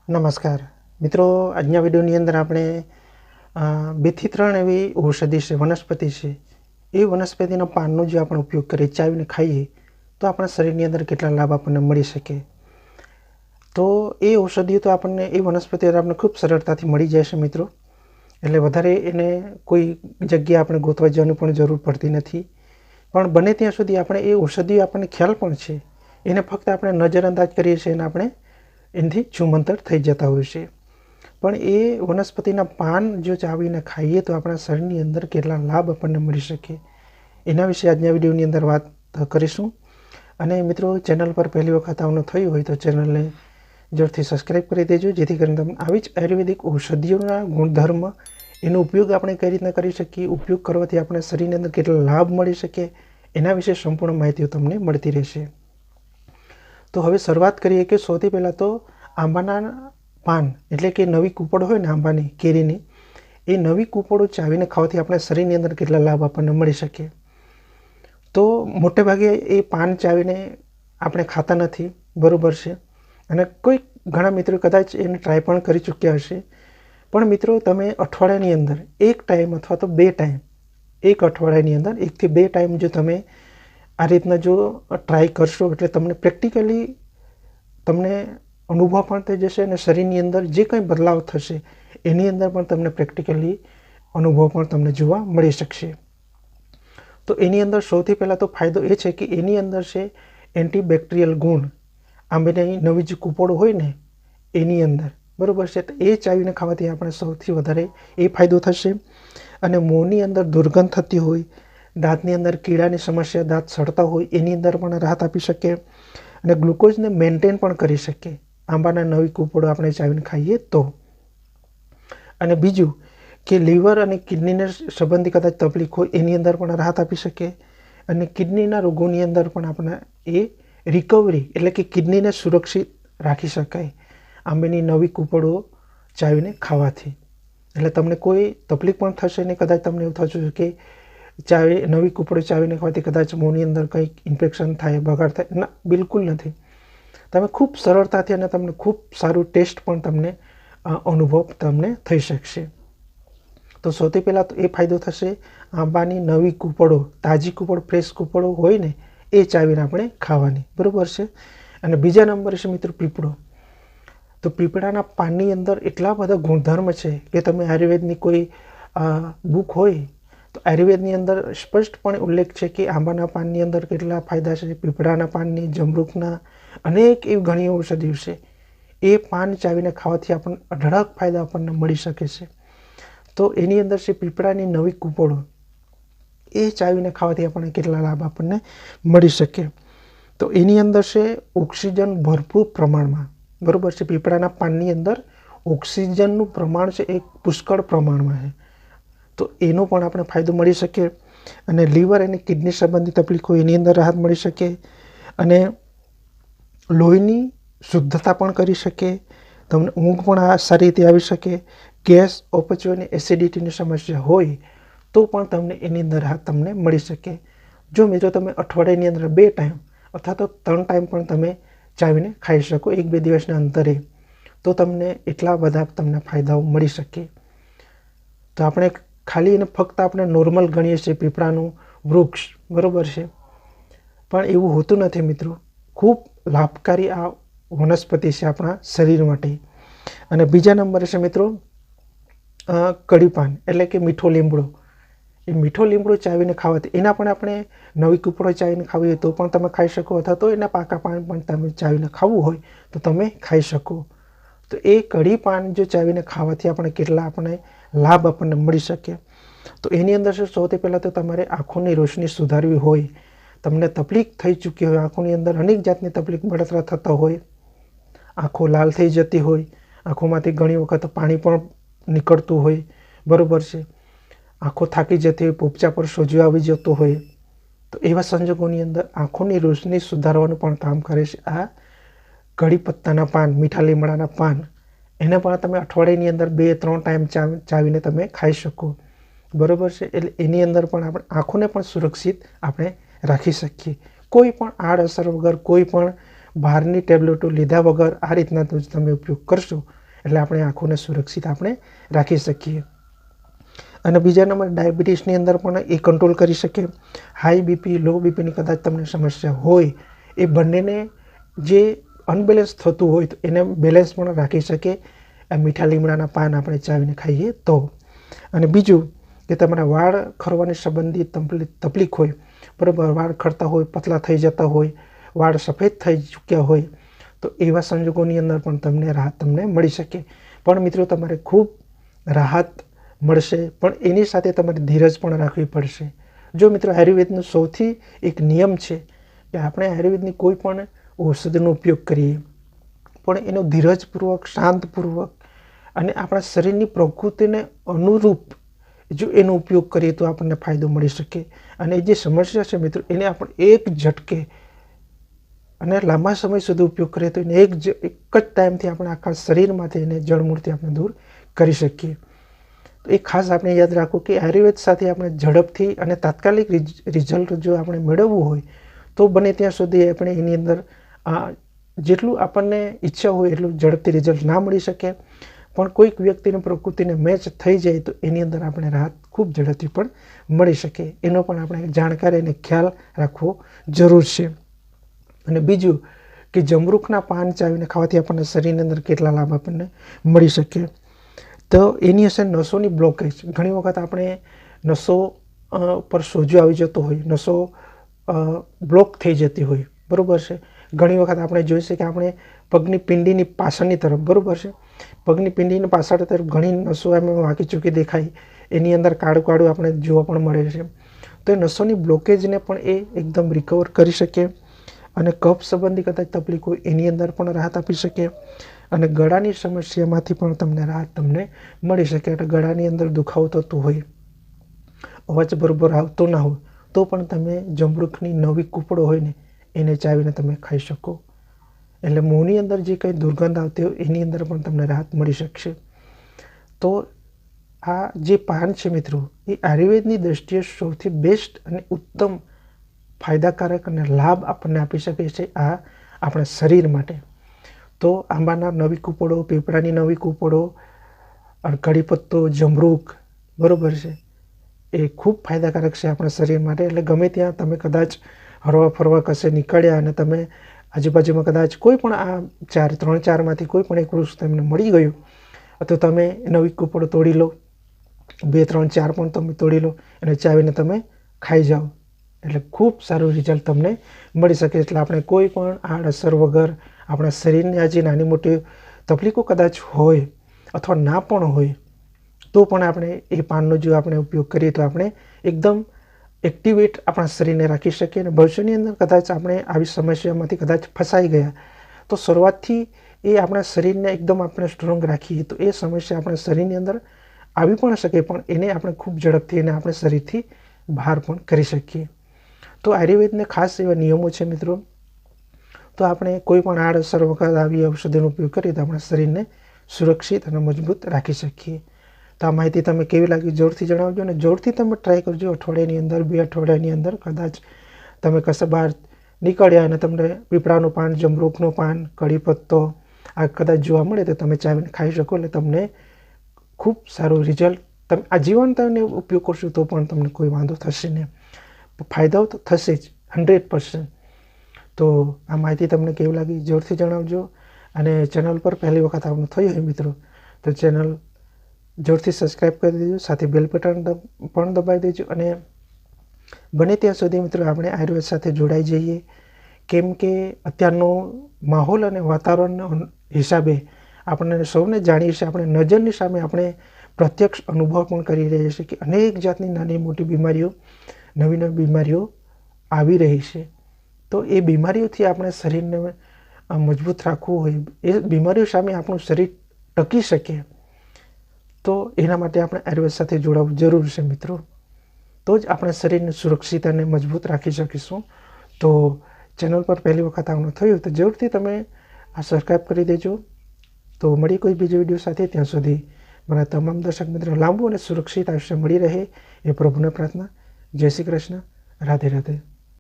નમસ્કાર મિત્રો, આજના વિડીયોની અંદર આપણે 2 થી 3 એવી ઔષધિ છે, વનસ્પતિ છે. એ વનસ્પતિના પાનનો જો આપણે ઉપયોગ કરીએ, ચાવીને ખાઈએ તો આપણા શરીરની અંદર કેટલા લાભ આપણને મળી શકે. તો એ ઔષધિઓ તો આપણને, એ વનસ્પતિઓ આપણને ખૂબ સરળતાથી મળી જાય છે મિત્રો. એટલે વધારે એને કોઈ જગ્યાએ આપણે ગોતવા જવાની પણ જરૂર પડતી નથી. પણ બને ત્યાં સુધી આપણે એ ઔષધિઓ આપણને ખ્યાલ પણ છે, એને ફક્ત આપણે નજરઅંદાજ કરીએ છીએ અને આપણે એનાથી છૂમંતર થઈ જતા હોય છે. પણ એ વનસ્પતિના પાન જો ચાવીને ખાઈએ તો આપણા શરીરની અંદર કેટલા લાભ આપણને મળી શકે, એના વિશે આજના વિડીયોની અંદર વાત કરીશું. અને મિત્રો, ચેનલ પર પહેલી વખત આવવાનું થયું હોય તો ચેનલને જરૂરથી સબસ્ક્રાઈબ કરી દેજો, જેથી કરીને તમને આવી જ આયુર્વેદિક ઔષધિઓના ગુણધર્મ, એનો ઉપયોગ આપણે કઈ રીતના કરી શકીએ, ઉપયોગ કરવાથી આપણા શરીરની અંદર કેટલા લાભ મળી શકે, એના વિશે સંપૂર્ણ માહિતીઓ તમને મળતી રહેશે. તો હવે શરૂઆત કરીએ કે સૌથી પહેલાં તો આંબાના પાન, એટલે કે નવી કૂપળ હોય ને આંબાની, કેરીની, એ નવી કૂપળો ચાવીને ખાવાથી આપણા શરીરની અંદર કેટલા લાભ આપણને મળી શકે. તો મોટે ભાગે એ પાન ચાવીને આપણે ખાતા નથી, બરાબર છે. અને કોઈ ઘણા મિત્રો કદાચ એને ટ્રાય પણ કરી ચૂક્યા હશે. પણ મિત્રો, તમે અઠવાડિયાની અંદર એક ટાઈમ અથવા તો 2 ટાઈમ, એક અઠવાડિયાની અંદર 1 થી 2 ટાઈમ જો તમે આ રીતના જો ટ્રાય કરશો, એટલે તમને પ્રેક્ટિકલી તમને અનુભવ પણ થઈ જશે અને શરીરની અંદર જે કંઈ બદલાવ થશે એની અંદર પણ તમને પ્રેક્ટિકલી અનુભવ પણ તમને જોવા મળી શકશે. તો એની અંદર સૌથી પહેલાં તો ફાયદો એ છે કે એની અંદર છે એન્ટીબેક્ટેરિયલ ગુણ. આંબાની નવી જે કૂપળો હોય ને એની અંદર, બરાબર છે, તો એ ચાવીને ખાવાથી આપણે સૌથી વધારે એ ફાયદો થશે. અને મોંની અંદર દુર્ગંધ થતી હોય, દાંતની અંદર કીડાની સમસ્યા, દાંત સડતા હોય, એની અંદર પણ રાહત આપી શકે. અને ગ્લુકોઝને મેન્ટેન પણ કરી શકે આંબાના નવી કૂપળો આપણે ચાવીને ખાઈએ તો. અને બીજું કે લીવર અને કિડનીને સંબંધી કદાચ તકલીફ હોય એની અંદર પણ રાહત આપી શકે. અને કિડનીના રોગોની અંદર પણ આપણે એ રિકવરી, એટલે કે કિડનીને સુરક્ષિત રાખી શકાય આંબાની નવી કૂપળો ચાવીને ખાવાથી. એટલે તમને કોઈ તકલીફ પણ થશે નહીં. કદાચ તમને એવું થશે કે નવી કૂપળો ચાવીને ખાવાથી કદાચ મોંની અંદર કંઈક ઇન્ફેક્શન થાય, બગાડ થાય, ના, બિલકુલ નથી. તમે ખૂબ સરળતાથી અને તમને ખૂબ સારું ટેસ્ટ પણ તમને અનુભવ તમને થઈ શકશે. તો સૌથી પહેલાં તો એ ફાયદો થશે આંબાની નવી કૂપળો, તાજી કૂપળ, ફ્રેશ કૂપળો હોય ને એ ચાવીને આપણે ખાવાની, બરાબર છે. અને બીજા નંબરે છે મિત્રો પીપળો. તો પીપળાના પાનની અંદર એટલા બધા ગુણધર્મ છે કે તમે આયુર્વેદની કોઈ બુક હોય તો આયુર્વેદની અંદર સ્પષ્ટપણે ઉલ્લેખ છે કે આંબાના પાનની અંદર કેટલા ફાયદા છે, પીપળાના પાનની, જમરૂખના, અનેક એવી ઘણી ઔષધિઓ છે. એ પાન ચાવીને ખાવાથી આપણને અઢળક ફાયદા આપણને મળી શકે છે. તો એની અંદર છે પીપળાની નવી કૂપળો, એ ચાવીને ખાવાથી આપણને કેટલા લાભ આપણને મળી શકે. તો એની અંદર છે ઓક્સિજન ભરપૂર પ્રમાણમાં, બરાબર છે. પીપળાના પાનની અંદર ઓક્સિજનનું પ્રમાણ છે એ પુષ્કળ પ્રમાણમાં છે, તો એનો પણ આપણે ફાયદો મળી શકે. અને લીવર અને કિડની સંબંધી તકલીફો, એની અંદર રાહત મળી શકે. અને લોહીની શુદ્ધતા પણ કરી શકે. તમને ઊંઘ પણ સારી રીતે આવી શકે. ગેસ, અપચો અને એસિડિટીની સમસ્યા હોય તો પણ તમને એની અંદર રાહત તમને મળી શકે. જો મિત્રો તમે અઠવાડિયાની અંદર 2 ટાઈમ અથવા તો 3 ટાઈમ પણ તમે ચાવીને ખાઈ શકો 1-2 દિવસના અંતરે, તો તમને એટલા બધા તમને ફાયદાઓ મળી શકે. તો આપણે ખાલી એને ફક્ત આપણે નોર્મલ ગણીએ છીએ પીપળાનું વૃક્ષ, બરાબર છે, પણ એવું હોતું નથી મિત્રો. ખૂબ લાભકારી આ વનસ્પતિ છે આપણા શરીર માટે. અને બીજા નંબરે છે મિત્રો કઢીપાન, એટલે કે મીઠો લીમડો. એ મીઠો લીમડો ચાવીને ખાવાથી, એના પણ આપણે નવી કૂપળો ચાવીને ખાવી હોય તો પણ તમે ખાઈ શકો, અથવા તો એના પાકા પાન પણ તમે ચાવીને ખાવું હોય તો તમે ખાઈ શકો. તો એ કઢી પાન જો ચાવીને ખાવાથી આપણે કેટલા લાભ આપણને મળી શકે. તો એની અંદર સૌથી પહેલાં તો તમારે આંખોની રોશની સુધારવી હોય, તમને તકલીફ થઈ ચૂકી હોય, આંખોની અંદર અનેક જાતની તકલીફ, બળતરા થતા હોય, આંખો લાલ થઈ જતી હોય, આંખોમાંથી ઘણી વખત પાણી પણ નીકળતું હોય, બરાબર છે, આંખો થાકી જતી હોય, પોપચા પર સોજો આવી જતો હોય, તો એવા સંજોગોની અંદર આંખોની રોશની સુધારવાનું પણ કામ કરે છે આ કઢી પત્તાના પાન, મીઠા લીમડાના પાન. એને પણ તમે અઠવાડિયાની અંદર 2-3 ટાઈમ ચાવીને તમે ખાઈ શકો, બરાબર છે. એટલે એની અંદર પણ આપણે આંખોને પણ સુરક્ષિત આપણે રાખી શકીએ. કોઈ પણ આડઅસર વગર, કોઈ પણ બહારની ટેબ્લેટો લીધા વગર આ રીતના તમે ઉપયોગ કરશો એટલે આપણે આંખોને સુરક્ષિત આપણે રાખી શકીએ. અને બીજા નંબર ડાયાબિટીસની અંદર પણ એ કંટ્રોલ કરી શકે. હાઈ બીપી, લો બીપીની કદાચ તમને સમસ્યા હોય, એ બંનેને જે અનબેલેન્સ થતું હોય તો એને બેલેન્સ પણ રાખી શકે આ મીઠા લીમડાના પાન આપણે ચાવીને ખાઈએ તો. અને બીજું કે તમારા વાળ ખરવાની સંબંધિત તકલીફ હોય, બરાબર, વાળ ખરતા હોય, પતલા થઈ જતા હોય, વાળ સફેદ થઈ ચૂક્યા હોય, તો એવા સંજોગોની અંદર પણ તમને રાહત તમને મળી શકે. પણ મિત્રો તમારે ખૂબ રાહત મળશે, પણ એની સાથે તમારે ધીરજ પણ રાખવી પડશે. જો મિત્રો આયુર્વેદનો સૌથી એક નિયમ છે કે આપણે આયુર્વેદની કોઈ પણ ઔષધિનો ઉપયોગ કરીએ પણ એનો ધીરજપૂર્વક, શાંતપૂર્વક અને આપણા શરીરની પ્રકૃતિને અનુરૂપ જો એનો ઉપયોગ કરીએ તો આપણને ફાયદો મળી શકે. અને એ જે સમસ્યા છે મિત્રો એને આપણે એક ઝટકે અને લાંબા સમય સુધી ઉપયોગ કરીએ તો એને એક જ ટાઈમથી આપણે આખા શરીરમાંથી એને જળમૂળથી આપણે દૂર કરી શકીએ. તો એ ખાસ આપણે યાદ રાખવું કે આયુર્વેદ સાથે આપણે ઝડપથી અને તાત્કાલિક રિઝલ્ટ જો આપણે મેળવવું હોય તો બને ત્યાં સુધી આપણે એની અંદર જેટલું આપણને ઈચ્છા હોય એટલું ઝડપથી રિઝલ્ટ ના મળી શકે, પણ કોઈક વ્યક્તિની પ્રકૃતિને મેચ થઈ જાય તો એની અંદર આપણે રાહત ખૂબ ઝડપથી પણ મળી શકે. એનો પણ આપણે જાણકારી અને ખ્યાલ રાખવો જરૂર છે. અને બીજું કે જમરૂખના પાન ચાવીને ખાવાથી આપણને શરીરની અંદર કેટલા લાભ આપણને મળી શકે. તો એની હશે નસોની બ્લોકેજ. ઘણી વખત આપણે નસો પર સોજો આવી જતો હોય, નસો બ્લોક થઈ જતી હોય, બરાબર છે. ઘણી વખત આપણે જોઈ છે કે આપણે પગની પિંડીની પાછળની તરફ, બરાબર છે, પગની પિંડીની પાછળ તરફ ઘણી નસો એમ વાંકી ચૂકી દેખાય, એની અંદર કાળું કાળું આપણે જોવા પણ મળે છે. તો એ નસોની બ્લોકેજને પણ એ એકદમ રિકવર કરી શકે. અને કફ સંબંધી કદાચ તકલીફ હોય એની અંદર પણ રાહત આપી શકે. અને ગળાની સમસ્યામાંથી પણ તમને રાહત તમને મળી શકે. એટલે ગળાની અંદર દુખાવો થતો હોય, અવાજ બરોબર આવતો ના હોય, તો પણ તમે જમરૂખની નવી કૂપળો હોય ને એને ચાવીને તમે ખાઈ શકો. એટલે મોંની અંદર જે કંઈ દુર્ગંધ આવતી હોય એની અંદર પણ તમને રાહત મળી શકશે. તો આ જે પાન છે મિત્રો એ આયુર્વેદની દૃષ્ટિએ સૌથી બેસ્ટ અને ઉત્તમ ફાયદાકારક અને લાભ આપણને આપી શકે છે આ આપણા શરીર માટે. તો આંબાના નવી કૂપળો, પીપળાની નવી કૂપળો, કઢી પત્તો, જમરૂખ, બરાબર છે, એ ખૂબ ફાયદાકારક છે આપણા શરીર માટે. એટલે ગમે ત્યાં તમે કદાચ હરવા ફરવા કશે નીકળ્યા અને તમે આજુબાજુમાં કદાચ કોઈ પણ આ 3-4માંથી કોઈ પણ એક વૃક્ષ તમને મળી ગયું તો તમે નવી કૂપળો તોડી લો, 2-3-4 પણ તમે તોડી લો અને ચાવીને તમે ખાઈ જાઓ. એટલે ખૂબ સારું રિઝલ્ટ તમને મળી શકે. એટલે આપણે કોઈ પણ આડઅસર વગર આપણા શરીરની આજે નાની મોટી તકલીફો કદાચ હોય અથવા ના પણ હોય તો પણ આપણે એ પાનનો જો આપણે ઉપયોગ કરીએ તો આપણે એકદમ એક્ટિવેટ આપણા શરીરને રાખી શકીએ. અને ભવિષ્યની અંદર કદાચ આપણે આવી સમસ્યામાંથી કદાચ ફસાઈ ગયા તો શરૂઆતથી એ આપણા શરીરને એકદમ આપણે સ્ટ્રોંગ રાખીએ તો એ સમસ્યા આપણા શરીરની અંદર આવી પણ શકે, પણ એને આપણે ખૂબ ઝડપથી એને આપણે શરીરથી બહાર પણ કરી શકીએ. તો આયુર્વેદને ખાસ એવા નિયમો છે મિત્રો. તો આપણે કોઈ પણ આડઅસર વખત આવી ઔષધિનો ઉપયોગ કરીએ તો આપણા શરીરને સુરક્ષિત અને મજબૂત રાખી શકીએ. તો આ માહિતી તમે કેવી લાગી જોરથી જણાવજો અને જોરથી તમે ટ્રાય કરજો. અઠવાડિયાની અંદર, 2 અઠવાડિયાની અંદર કદાચ તમે કશે બહાર નીકળ્યા અને તમને પીપળાનું પાન, જમરૂખનું પાન, કઢી પત્તો આ કદાચ જોવા મળે તો તમે ચાવીને ખાઈ શકો. એટલે તમને ખૂબ સારું રિઝલ્ટ, તમે આજીવન તમે ઉપયોગ કરશો તો પણ તમને કોઈ વાંધો થશે નહીં. ફાયદાઓ તો થશે જ 100%. તો આ માહિતી તમને કેવી લાગી જોરથી જણાવજો. અને ચેનલ પર પહેલી વખત આવવાનું થયું હોય મિત્રો તો ચેનલ જોરથી સબસ્ક્રાઈબ કરી દેજો, સાથે બેલ બટન પણ દબાવી દેજો. અને બને ત્યાં સુધી મિત્રો આપણે આયુર્વેદ સાથે જોડાઈ જઈએ, કેમ કે અત્યારનો માહોલ અને વાતાવરણના હિસાબે આપણને સૌને જાણીએ છીએ, આપણે નજરની સામે આપણે પ્રત્યક્ષ અનુભવ પણ કરી રહ્યા છીએ કે અનેક જાતની નાની મોટી બીમારીઓ, નવી નવી બીમારીઓ આવી રહી છે. તો એ બીમારીઓથી આપણે શરીરને મજબૂત રાખવું હોય, એ બીમારીઓ સામે આપણું શરીર ટકી શકે, તો એના માટે આપણે આયુર્વેદ સાથે જોડાવવું જરૂર છે મિત્રો. તો જ આપણે શરીરને સુરક્ષિત અને મજબૂત રાખી શકીશું. તો ચેનલ પર પહેલી વખત આવવાનું થયું તો જરૂરથી તમે આ સબસ્ક્રાઈબ કરી દેજો. તો મળી કોઈ બીજો વિડીયો સાથે, ત્યાં સુધી મારા તમામ દર્શક મિત્રો લાંબુ અને સુરક્ષિત આયુષ્ય મળી રહે એ પ્રભુને પ્રાર્થના. જય શ્રી કૃષ્ણ. રાધે રાધે.